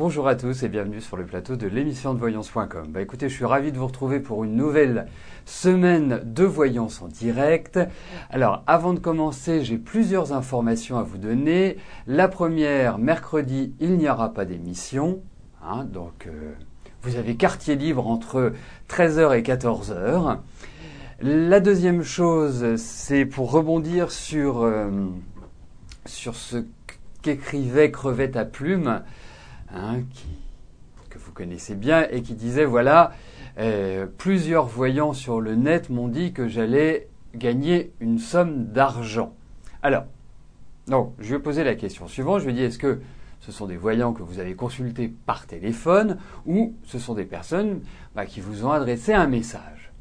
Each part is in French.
Bonjour à tous et bienvenue sur le plateau de l'émission de voyance.com. Écoutez, je suis ravi de vous retrouver pour une nouvelle semaine de voyance en direct. Alors, avant de commencer, j'ai plusieurs informations à vous donner. La première, mercredi, il n'y aura pas d'émission. Donc, vous avez quartier libre entre 13h et 14h. La deuxième chose, c'est pour rebondir sur ce qu'écrivait Crevette à Plume, que vous connaissez bien, et qui disait, voilà, plusieurs voyants sur le net m'ont dit que j'allais gagner une somme d'argent. Alors, donc, je lui ai posé la question suivante, je lui ai dit, est-ce que ce sont des voyants que vous avez consultés par téléphone ou ce sont des personnes qui vous ont adressé un message?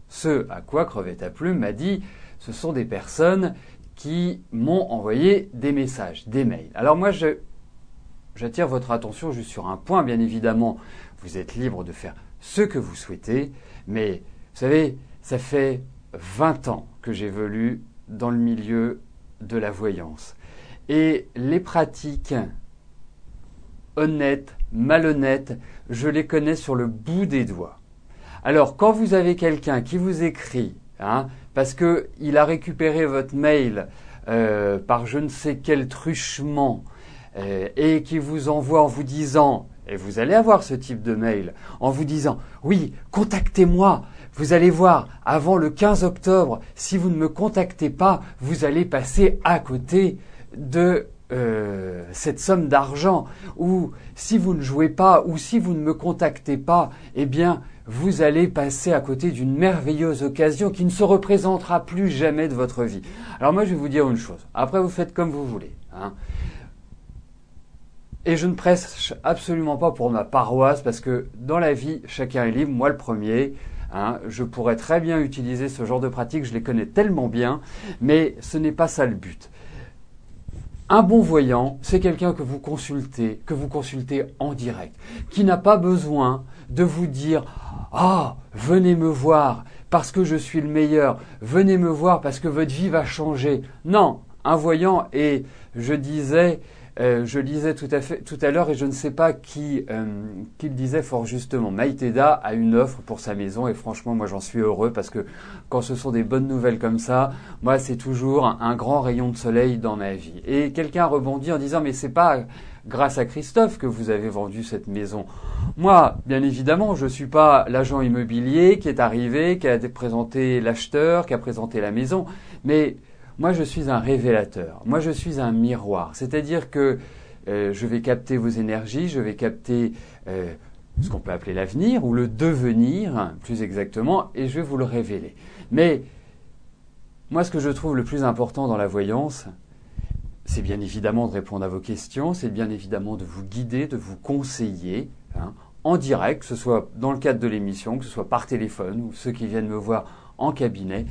Ce à quoi Crevette à Plume m'a dit, ce sont des personnes qui m'ont envoyé des messages, des mails. Alors moi, j'attire votre attention juste sur un point. Bien évidemment, vous êtes libre de faire ce que vous souhaitez, mais vous savez, ça fait 20 ans que j'évolue dans le milieu de la voyance. Et les pratiques honnêtes, malhonnêtes, je les connais sur le bout des doigts. Alors, quand vous avez quelqu'un qui vous écrit, parce qu'il a récupéré votre mail par je ne sais quel truchement et qui vous envoie en vous disant, et vous allez avoir ce type de mail, en vous disant « Oui, contactez-moi, vous allez voir, avant le 15 octobre, si vous ne me contactez pas, vous allez passer à côté de cette somme d'argent. Ou si vous ne jouez pas, ou si vous ne me contactez pas, eh bien, vous allez passer à côté d'une merveilleuse occasion qui ne se représentera plus jamais de votre vie. » Alors moi, je vais vous dire une chose. Après, vous faites comme vous voulez. Et je ne prêche absolument pas pour ma paroisse parce que dans la vie, chacun est libre. Moi, le premier, je pourrais très bien utiliser ce genre de pratique. Je les connais tellement bien, mais ce n'est pas ça le but. Un bon voyant, c'est quelqu'un que vous consultez en direct, qui n'a pas besoin de vous dire « Ah, venez me voir parce que je suis le meilleur, venez me voir parce que votre vie va changer. » Non, un voyant, et je lisais tout à l'heure, et je ne sais pas qui le disait fort justement. Maïteda a une offre pour sa maison et franchement, moi j'en suis heureux parce que quand ce sont des bonnes nouvelles comme ça, moi c'est toujours un grand rayon de soleil dans ma vie. Et quelqu'un rebondit en disant, mais c'est pas grâce à Christophe que vous avez vendu cette maison. Moi, bien évidemment, je suis pas l'agent immobilier qui est arrivé, qui a présenté l'acheteur, qui a présenté la maison, mais moi, je suis un révélateur. Moi, je suis un miroir. C'est-à-dire que je vais capter vos énergies, je vais capter ce qu'on peut appeler l'avenir ou le devenir, plus exactement, et je vais vous le révéler. Mais moi, ce que je trouve le plus important dans la voyance, c'est bien évidemment de répondre à vos questions, c'est bien évidemment de vous guider, de vous conseiller, en direct, que ce soit dans le cadre de l'émission, que ce soit par téléphone ou ceux qui viennent me voir en cabinet.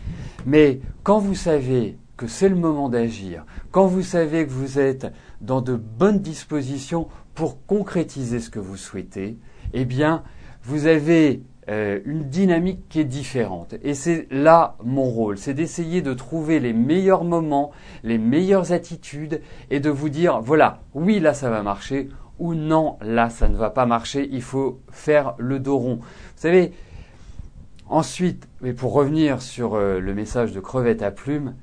Mais quand vous savez que c'est le moment d'agir, quand vous savez que vous êtes dans de bonnes dispositions pour concrétiser ce que vous souhaitez, eh bien, vous avez une dynamique qui est différente. Et c'est là mon rôle, c'est d'essayer de trouver les meilleurs moments, les meilleures attitudes et de vous dire, voilà, oui, là, ça va marcher, ou non, là, ça ne va pas marcher, il faut faire le dos rond. Vous savez, ensuite, mais pour revenir sur le message de Crevette à Plume,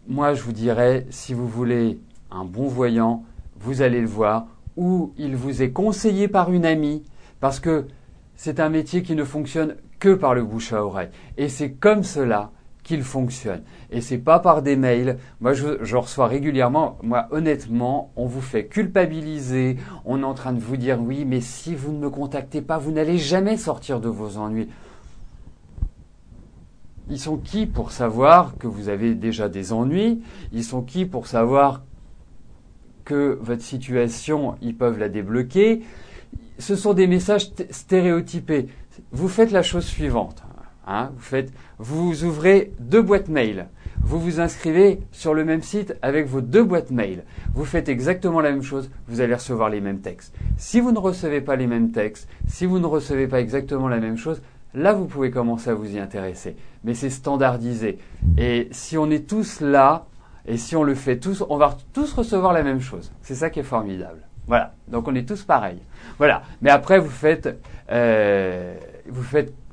moi, je vous dirais, si vous voulez un bon voyant, vous allez le voir, ou il vous est conseillé par une amie, parce que c'est un métier qui ne fonctionne que par le bouche à oreille. Et c'est comme cela qu'il fonctionne. Et c'est pas par des mails. Moi, je reçois régulièrement, moi, honnêtement, on vous fait culpabiliser, on est en train de vous dire, oui, mais si vous ne me contactez pas, vous n'allez jamais sortir de vos ennuis. Ils sont qui pour savoir que vous avez déjà des ennuis? Ils sont qui pour savoir que votre situation, ils peuvent la débloquer? Ce sont des messages stéréotypés. Vous faites la chose suivante. Vous ouvrez 2 boîtes mail. Vous vous inscrivez sur le même site avec vos 2 boîtes mail. Vous faites exactement la même chose. Vous allez recevoir les mêmes textes. Si vous ne recevez pas les mêmes textes, si vous ne recevez pas exactement la même chose, là, vous pouvez commencer à vous y intéresser. Mais c'est standardisé. Et si on est tous là, et si on le fait tous, on va tous recevoir la même chose. C'est ça qui est formidable. Voilà, donc on est tous pareils. Voilà, mais après vous faites,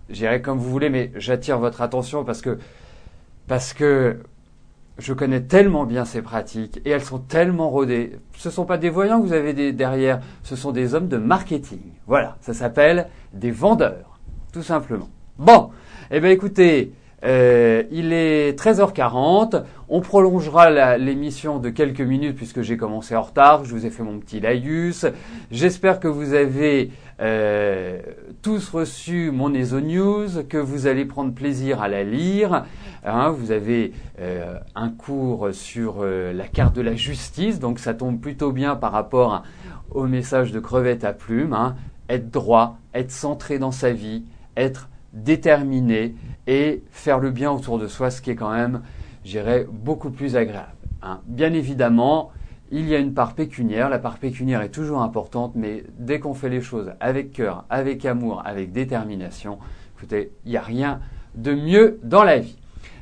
j'irai comme vous voulez, mais j'attire votre attention parce que je connais tellement bien ces pratiques et elles sont tellement rodées. Ce ne sont pas des voyants que vous avez derrière, ce sont des hommes de marketing. Voilà, ça s'appelle des vendeurs, tout simplement. Bon, eh bien écoutez, il est 13h40, on prolongera l'émission de quelques minutes puisque j'ai commencé en retard, je vous ai fait mon petit laïus. J'espère que vous avez tous reçu mon ESO News, que vous allez prendre plaisir à la lire. Hein, vous avez un cours sur la carte de la justice, donc ça tombe plutôt bien par rapport au message de crevette à plume. Hein. Être droit, être centré dans sa vie, être déterminé et faire le bien autour de soi, ce qui est quand même, je dirais, beaucoup plus agréable. Hein. Bien évidemment, il y a une part pécuniaire. La part pécuniaire est toujours importante, mais dès qu'on fait les choses avec cœur, avec amour, avec détermination, écoutez, il n'y a rien de mieux dans la vie.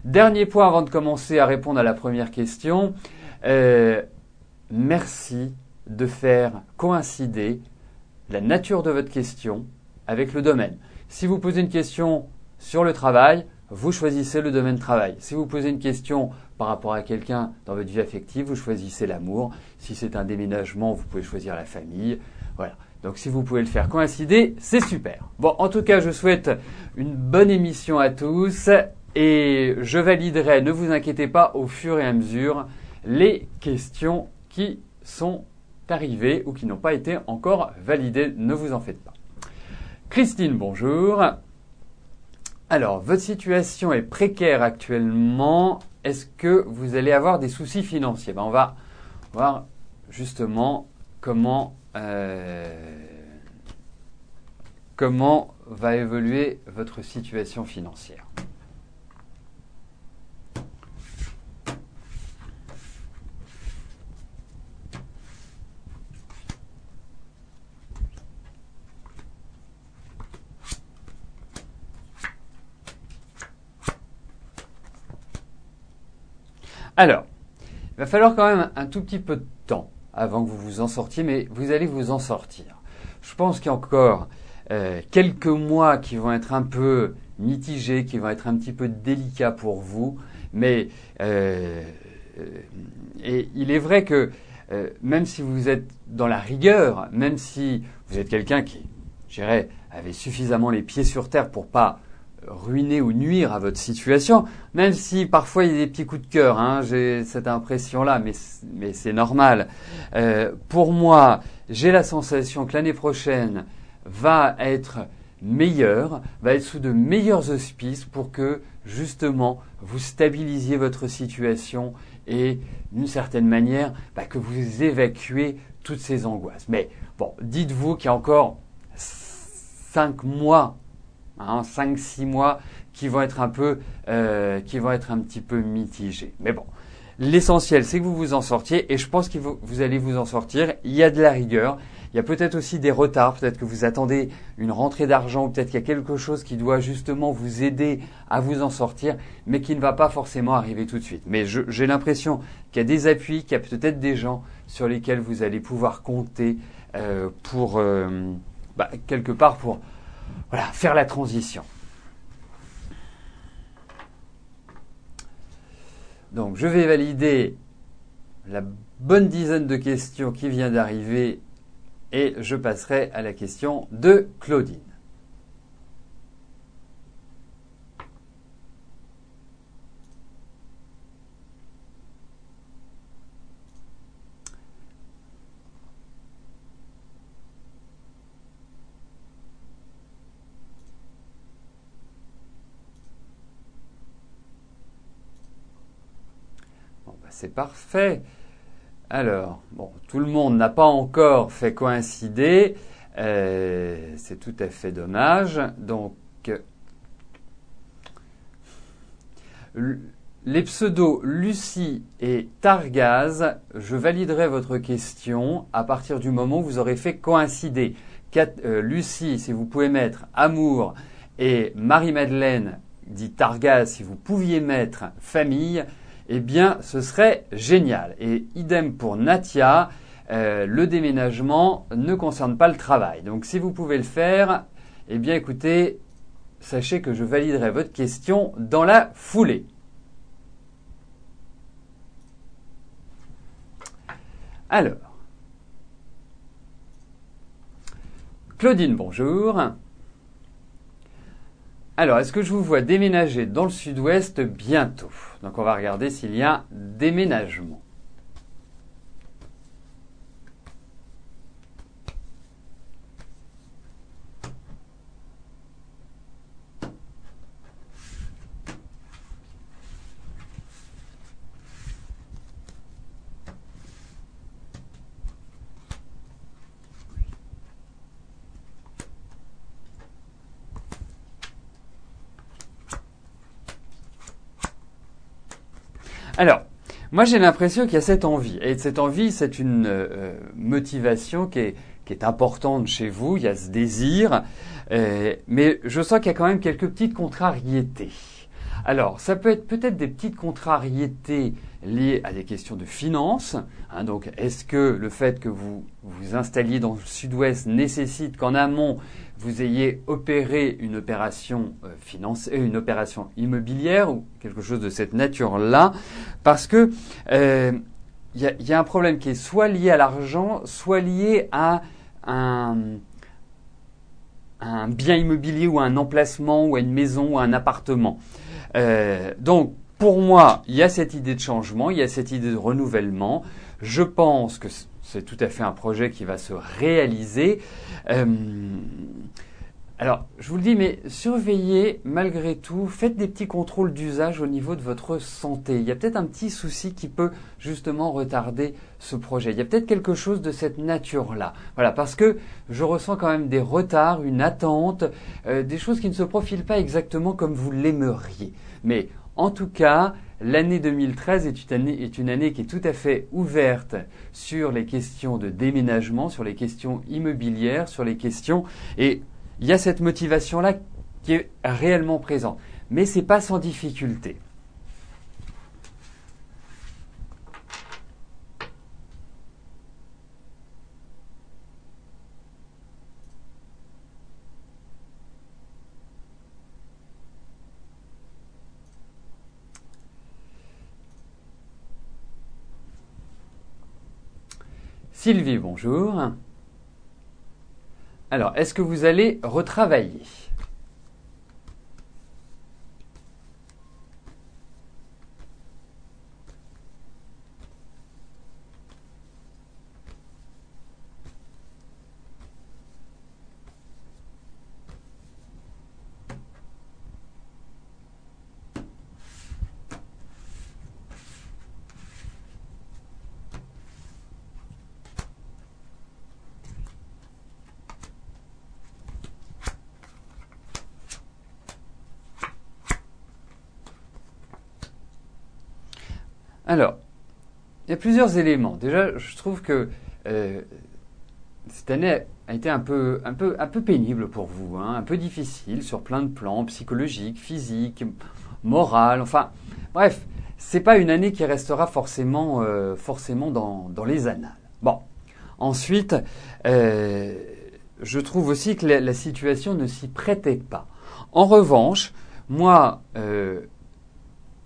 Dernier point avant de commencer à répondre à la première question. Merci de faire coïncider la nature de votre question avec le domaine. Si vous posez une question sur le travail, vous choisissez le domaine travail. Si vous posez une question par rapport à quelqu'un dans votre vie affective, vous choisissez l'amour. Si c'est un déménagement, vous pouvez choisir la famille. Voilà. Donc si vous pouvez le faire coïncider, c'est super. Bon, en tout cas, je souhaite une bonne émission à tous et je validerai, ne vous inquiétez pas, au fur et à mesure, les questions qui sont arrivées ou qui n'ont pas été encore validées. Ne vous en faites pas. Christine, bonjour. Alors, votre situation est précaire actuellement. Est-ce que vous allez avoir des soucis financiers? On va voir justement comment va évoluer votre situation financière. Alors, il va falloir quand même un tout petit peu de temps avant que vous vous en sortiez, mais vous allez vous en sortir. Je pense qu'il y a encore quelques mois qui vont être un peu mitigés, qui vont être un petit peu délicats pour vous, mais et il est vrai que même si vous êtes dans la rigueur, même si vous êtes quelqu'un qui, je dirais, avait suffisamment les pieds sur terre pour pas ruiner ou nuire à votre situation, même si parfois il y a des petits coups de cœur, hein, j'ai cette impression-là, mais c'est normal. Pour moi, j'ai la sensation que l'année prochaine va être meilleure, va être sous de meilleurs auspices pour que justement vous stabilisiez votre situation et d'une certaine manière que vous évacuez toutes ces angoisses. Mais bon, dites-vous qu'il y a encore 5 mois, 5-6 mois qui vont être un petit peu mitigés. Mais bon, l'essentiel c'est que vous vous en sortiez et je pense que vous allez vous en sortir. Il y a de la rigueur, il y a peut-être aussi des retards, peut-être que vous attendez une rentrée d'argent ou peut-être qu'il y a quelque chose qui doit justement vous aider à vous en sortir, mais qui ne va pas forcément arriver tout de suite. Mais j'ai l'impression qu'il y a des appuis, qu'il y a peut-être des gens sur lesquels vous allez pouvoir compter pour quelque part pour faire la transition. Donc, je vais valider la bonne dizaine de questions qui vient d'arriver et je passerai à la question de Claudine. C'est parfait. Alors, tout le monde n'a pas encore fait coïncider. C'est tout à fait dommage. Donc, les pseudos Lucie et Targaz, je validerai votre question à partir du moment où vous aurez fait coïncider. Lucie, si vous pouvez mettre amour, et Marie-Madeleine, dit Targaz, si vous pouviez mettre famille, eh bien, ce serait génial. Et idem pour Natia. le déménagement ne concerne pas le travail. Donc si vous pouvez le faire, eh bien écoutez, sachez que je validerai votre question dans la foulée. Alors, Claudine, bonjour. Alors, est-ce que je vous vois déménager dans le sud-ouest bientôt? Donc, on va regarder s'il y a déménagement. Alors, moi j'ai l'impression qu'il y a cette envie. Et cette envie, c'est une motivation qui est importante chez vous. Il y a ce désir. Mais je sens qu'il y a quand même quelques petites contrariétés. Alors, ça peut être peut-être des petites contrariétés liées à des questions de finances. Hein, donc, est-ce que le fait que vous vous installiez dans le sud-ouest nécessite qu'en amont, vous ayez opéré une opération une opération immobilière ou quelque chose de cette nature-là? Parce que y a un problème qui est soit lié à l'argent, soit lié à un bien immobilier ou à un emplacement ou à une maison ou à un appartement. Donc, pour moi, il y a cette idée de changement, il y a cette idée de renouvellement. Je pense que c'est tout à fait un projet qui va se réaliser. Alors, je vous le dis, mais surveillez malgré tout, faites des petits contrôles d'usage au niveau de votre santé. Il y a peut-être un petit souci qui peut justement retarder ce projet. Il y a peut-être quelque chose de cette nature-là. Voilà, parce que je ressens quand même des retards, une attente, des choses qui ne se profilent pas exactement comme vous l'aimeriez. Mais en tout cas, l'année 2013 est une année qui est tout à fait ouverte sur les questions de déménagement, sur les questions immobilières, sur les questions... Et il y a cette motivation-là qui est réellement présente. Mais ce n'est pas sans difficulté. Sylvie, bonjour. Alors, est-ce que vous allez retravailler? Alors, il y a plusieurs éléments. Déjà, je trouve que cette année a été un peu pénible pour vous, hein, un peu difficile sur plein de plans, psychologiques, physiques, moral. Enfin, bref, c'est pas une année qui restera forcément dans les annales. Bon, ensuite, je trouve aussi que la situation ne s'y prêtait pas. En revanche, moi,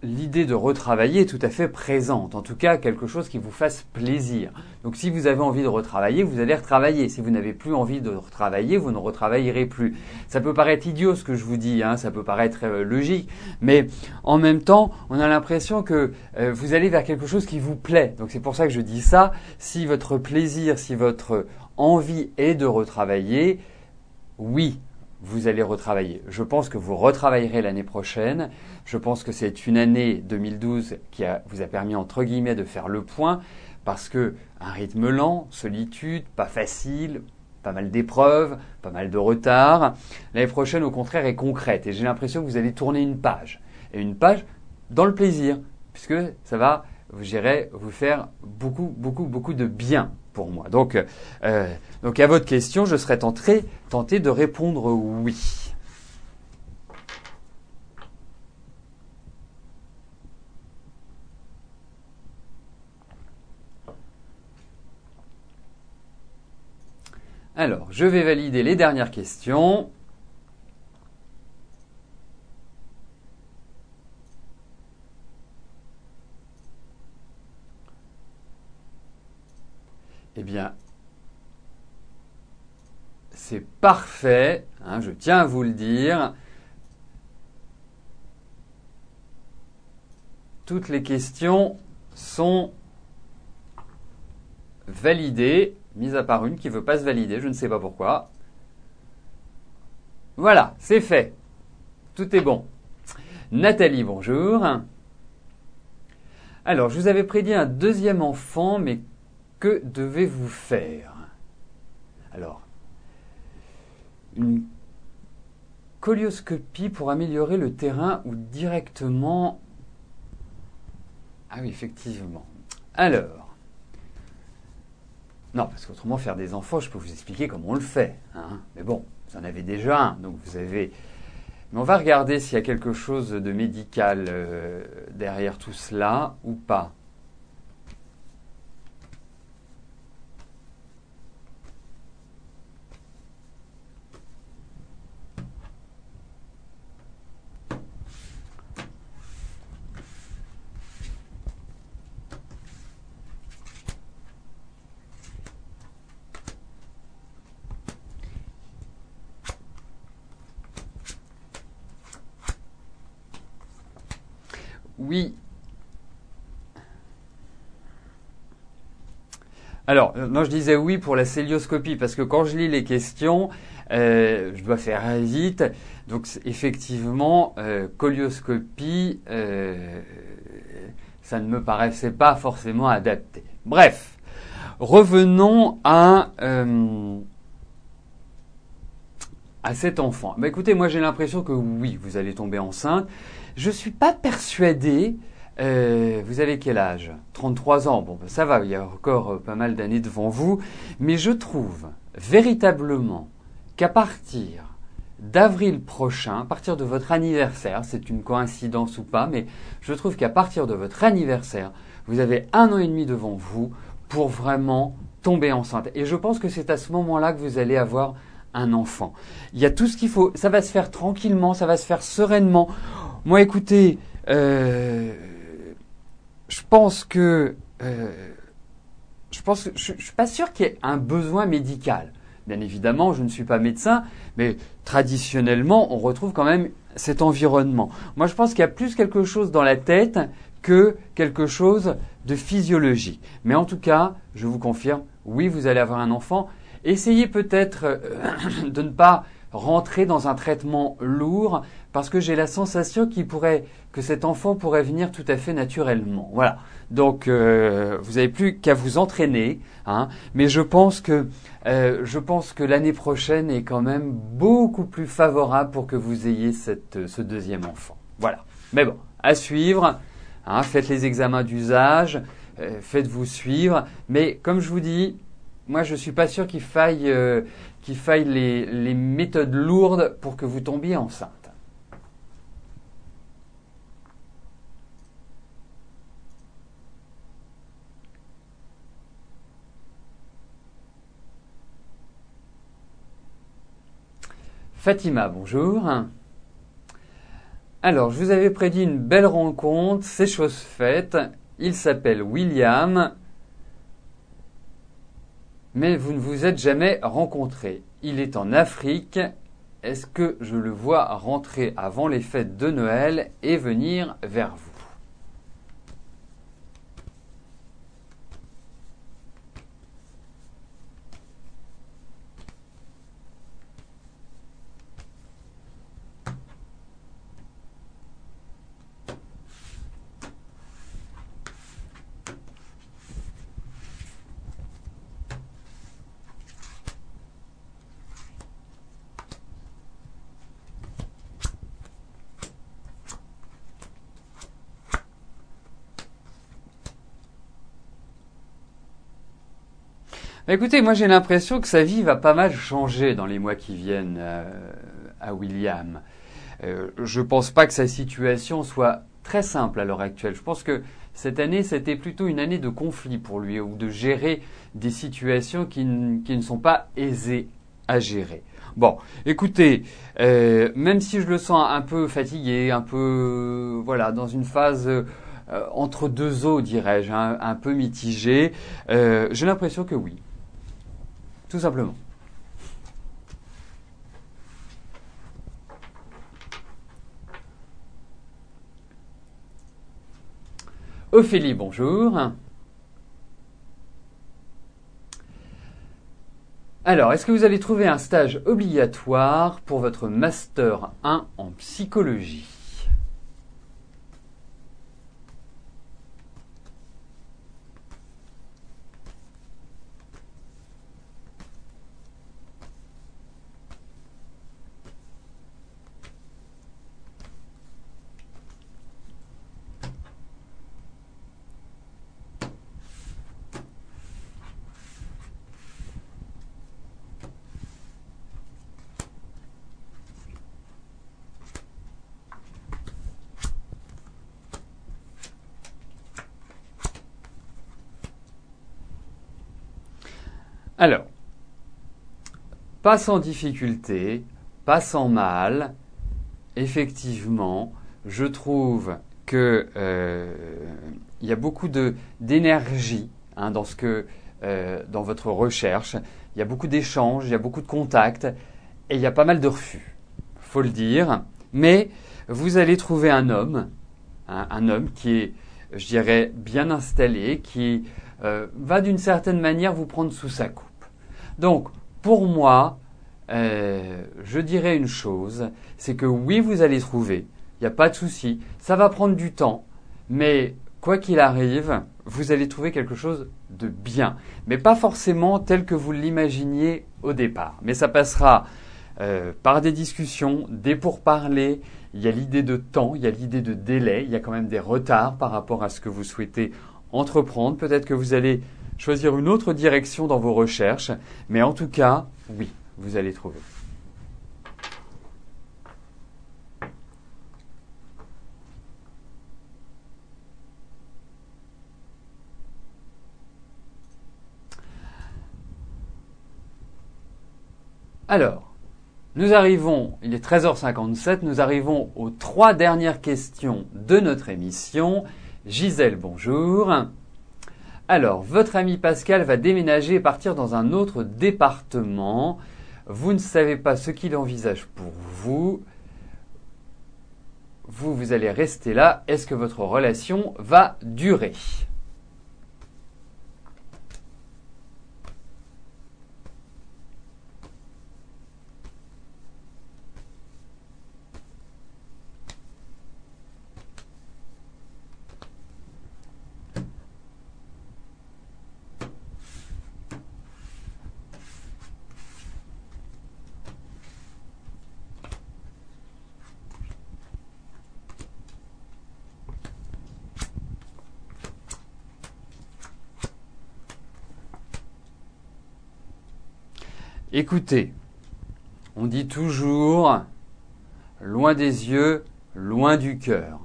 l'idée de retravailler est tout à fait présente, en tout cas quelque chose qui vous fasse plaisir. Donc si vous avez envie de retravailler, vous allez retravailler. Si vous n'avez plus envie de retravailler, vous ne retravaillerez plus. Ça peut paraître idiot ce que je vous dis, hein, ça peut paraître logique, mais en même temps, on a l'impression que vous allez vers quelque chose qui vous plaît. Donc c'est pour ça que je dis ça. Si votre plaisir, si votre envie est de retravailler, oui, vous allez retravailler. Je pense que vous retravaillerez l'année prochaine. Je pense que c'est une année 2012 qui vous a permis entre guillemets de faire le point parce que un rythme lent, solitude, pas facile, pas mal d'épreuves, pas mal de retard. L'année prochaine au contraire est concrète et j'ai l'impression que vous allez tourner une page. Et une page dans le plaisir puisque ça va, j'irai vous faire beaucoup de bien pour moi. Donc à votre question, je serais tenté de répondre oui. Alors, je vais valider les dernières questions. Eh bien, c'est parfait, hein, je tiens à vous le dire. Toutes les questions sont validées, mis à part une qui ne veut pas se valider, je ne sais pas pourquoi. Voilà, c'est fait. Tout est bon. Nathalie, bonjour. Alors, je vous avais prédit un deuxième enfant, mais que devez-vous faire? Alors, une colioscopie pour améliorer le terrain ou directement... Ah oui, effectivement. Alors, non, parce qu'autrement, faire des enfants, je peux vous expliquer comment on le fait. Hein. Mais bon, vous en avez déjà un, donc vous avez... Mais on va regarder s'il y a quelque chose de médical derrière tout cela ou pas. Oui. Alors, non, je disais oui pour la célioscopie, parce que quand je lis les questions, je dois faire vite. Donc, effectivement, colioscopie, ça ne me paraissait pas forcément adapté. Bref, revenons à cet enfant. Bah, écoutez, moi j'ai l'impression que oui, vous allez tomber enceinte. Je suis pas persuadé. Vous avez quel âge? 33 ans. Bon, ben, ça va, il y a encore pas mal d'années devant vous. Mais je trouve véritablement qu'à partir d'avril prochain, à partir de votre anniversaire, c'est une coïncidence ou pas, mais je trouve qu'à partir de votre anniversaire, vous avez 1 an et demi devant vous pour vraiment tomber enceinte. Et je pense que c'est à ce moment-là que vous allez avoir un enfant. Il y a tout ce qu'il faut. Ça va se faire tranquillement, ça va se faire sereinement. Moi, écoutez, je pense que je suis pas sûr qu'il y ait un besoin médical. Bien évidemment, je ne suis pas médecin, mais traditionnellement, on retrouve quand même cet environnement. Moi, je pense qu'il y a plus quelque chose dans la tête que quelque chose de physiologique. Mais en tout cas, je vous confirme, oui, vous allez avoir un enfant. Essayez peut-être de ne pas rentrer dans un traitement lourd, parce que j'ai la sensation que cet enfant pourrait venir tout à fait naturellement. Voilà. Donc, vous n'avez plus qu'à vous entraîner, hein. Mais je pense que l'année prochaine est quand même beaucoup plus favorable pour que vous ayez ce deuxième enfant. Voilà. Mais bon, à suivre. Hein, faites les examens d'usage, faites-vous suivre. Mais comme je vous dis, moi, je suis pas sûr qu'il faille les méthodes lourdes pour que vous tombiez enceinte. Fatima, bonjour. Alors, je vous avais prédit une belle rencontre, c'est chose faite. Il s'appelle William, mais vous ne vous êtes jamais rencontrés. Il est en Afrique. Est-ce que je le vois rentrer avant les fêtes de Noël et venir vers vous? Écoutez, moi j'ai l'impression que sa vie va pas mal changer dans les mois qui viennent à William. Je pense pas que sa situation soit très simple à l'heure actuelle. Je pense que cette année, c'était plutôt une année de conflit pour lui, ou de gérer des situations qui ne sont pas aisées à gérer. Bon, écoutez, même si je le sens un peu fatigué, un peu, voilà, dans une phase entre deux eaux, dirais-je, hein, un peu mitigée, j'ai l'impression que oui, tout simplement. Ophélie, bonjour. Alors, est-ce que vous allez trouver un stage obligatoire pour votre Master 1 en psychologie? Alors, pas sans difficulté, pas sans mal, effectivement, je trouve que il y a beaucoup d'énergie hein, dans votre recherche. Il y a beaucoup d'échanges, il y a beaucoup de contacts et il y a pas mal de refus, faut le dire. Mais vous allez trouver un homme qui est, je dirais, bien installé, qui va d'une certaine manière vous prendre sous sa coupe. Donc, pour moi, je dirais une chose, c'est que oui, vous allez trouver, il n'y a pas de souci, ça va prendre du temps, mais quoi qu'il arrive, vous allez trouver quelque chose de bien, mais pas forcément tel que vous l'imaginiez au départ. Mais ça passera par des discussions, des pourparlers, il y a l'idée de temps, il y a l'idée de délai, il y a quand même des retards par rapport à ce que vous souhaitez entreprendre. Peut-être que vous allez choisir une autre direction dans vos recherches, mais en tout cas, oui, vous allez trouver. Alors, nous arrivons, il est 13h57, nous arrivons aux 3 dernières questions de notre émission. Gisèle, bonjour. Alors, votre ami Pascal va déménager et partir dans un autre département. Vous ne savez pas ce qu'il envisage pour vous. Vous allez rester là. Est-ce que votre relation va durer ? Écoutez, on dit toujours loin des yeux, loin du cœur.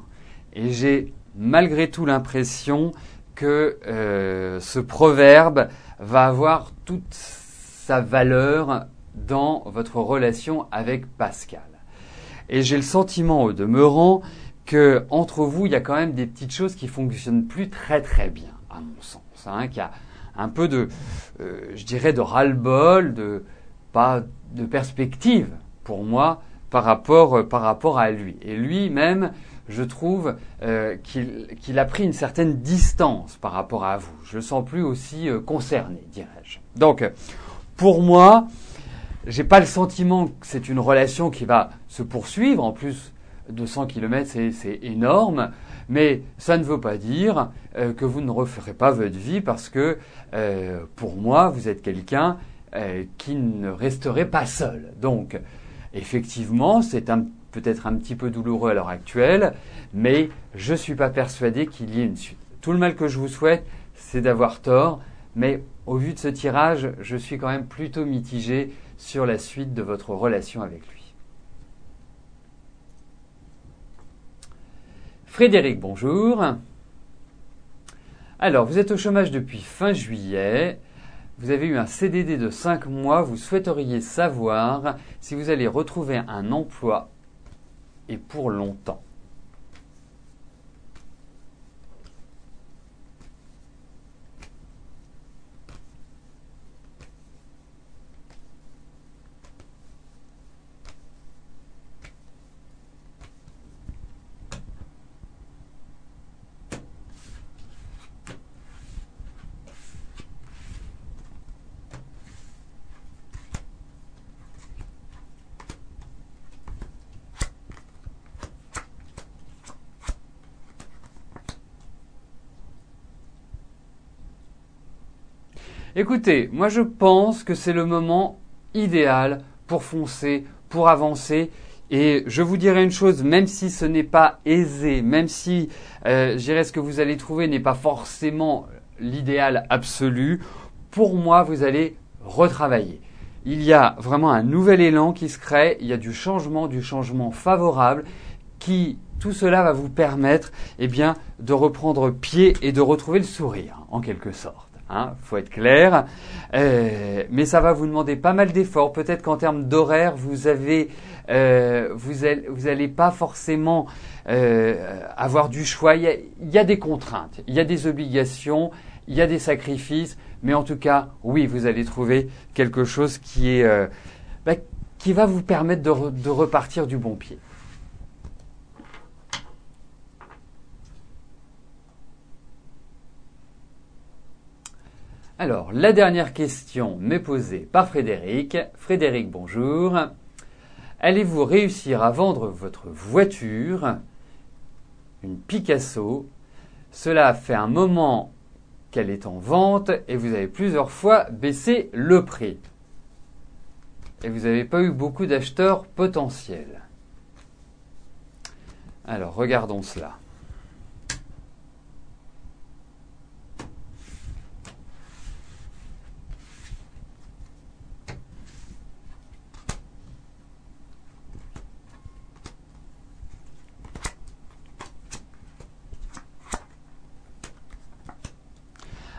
Et j'ai malgré tout l'impression que ce proverbe va avoir toute sa valeur dans votre relation avec Pascal. Et j'ai le sentiment au demeurant que entre vous, il y a quand même des petites choses qui fonctionnent plus très très bien, à mon sens. Qu'il y a un peu de, je dirais, de ras-le-bol, pas de perspective pour moi par rapport à lui. Et lui-même, je trouve qu'il a pris une certaine distance par rapport à vous. Je le sens plus aussi concerné, dirais-je. Donc, pour moi, j'ai pas le sentiment que c'est une relation qui va se poursuivre. En plus, 200 km, c'est énorme. Mais ça ne veut pas dire que vous ne referez pas votre vie parce que, pour moi, vous êtes quelqu'un qui ne resterait pas seul. Donc, effectivement, c'est peut-être un petit peu douloureux à l'heure actuelle, mais je ne suis pas persuadé qu'il y ait une suite. Tout le mal que je vous souhaite, c'est d'avoir tort, mais au vu de ce tirage, je suis quand même plutôt mitigé sur la suite de votre relation avec lui. Frédéric, bonjour. Alors, vous êtes au chômage depuis fin juillet. Vous avez eu un CDD de 5 mois. Vous souhaiteriez savoir si vous allez retrouver un emploi et pour longtemps. Écoutez, moi je pense que c'est le moment idéal pour foncer, pour avancer. Et je vous dirai une chose, même si ce n'est pas aisé, même si je dirais ce que vous allez trouver n'est pas forcément l'idéal absolu, pour moi vous allez retravailler. Il y a vraiment un nouvel élan qui se crée, il y a du changement favorable qui, tout cela va vous permettre eh bien, de reprendre pied et de retrouver le sourire en quelque sorte. Faut être clair, mais ça va vous demander pas mal d'efforts. Peut-être qu'en termes d'horaire, vous allez pas forcément avoir du choix. Il y a des contraintes, il y a des obligations, il y a des sacrifices, mais en tout cas, oui, vous allez trouver quelque chose qui va vous permettre de repartir du bon pied. Alors, la dernière question m'est posée par Frédéric. Frédéric, bonjour. Allez-vous réussir à vendre votre voiture, une Picasso? Cela fait un moment qu'elle est en vente et vous avez plusieurs fois baissé le prix. Et vous n'avez pas eu beaucoup d'acheteurs potentiels. Alors, regardons cela.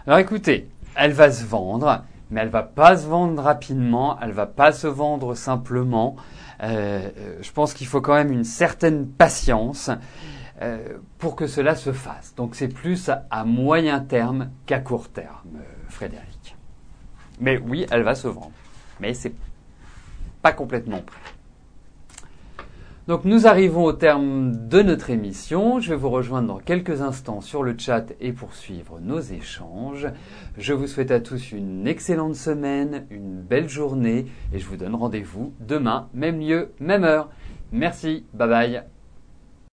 Alors écoutez, elle va se vendre, mais elle va pas se vendre rapidement, elle va pas se vendre simplement. Je pense qu'il faut quand même une certaine patience pour que cela se fasse. Donc c'est plus à moyen terme qu'à court terme, Frédéric. Mais oui, elle va se vendre, mais c'est pas complètement prêt. Donc nous arrivons au terme de notre émission. Je vais vous rejoindre dans quelques instants sur le chat et poursuivre nos échanges. Je vous souhaite à tous une excellente semaine, une belle journée et je vous donne rendez-vous demain, même lieu, même heure. Merci, bye bye.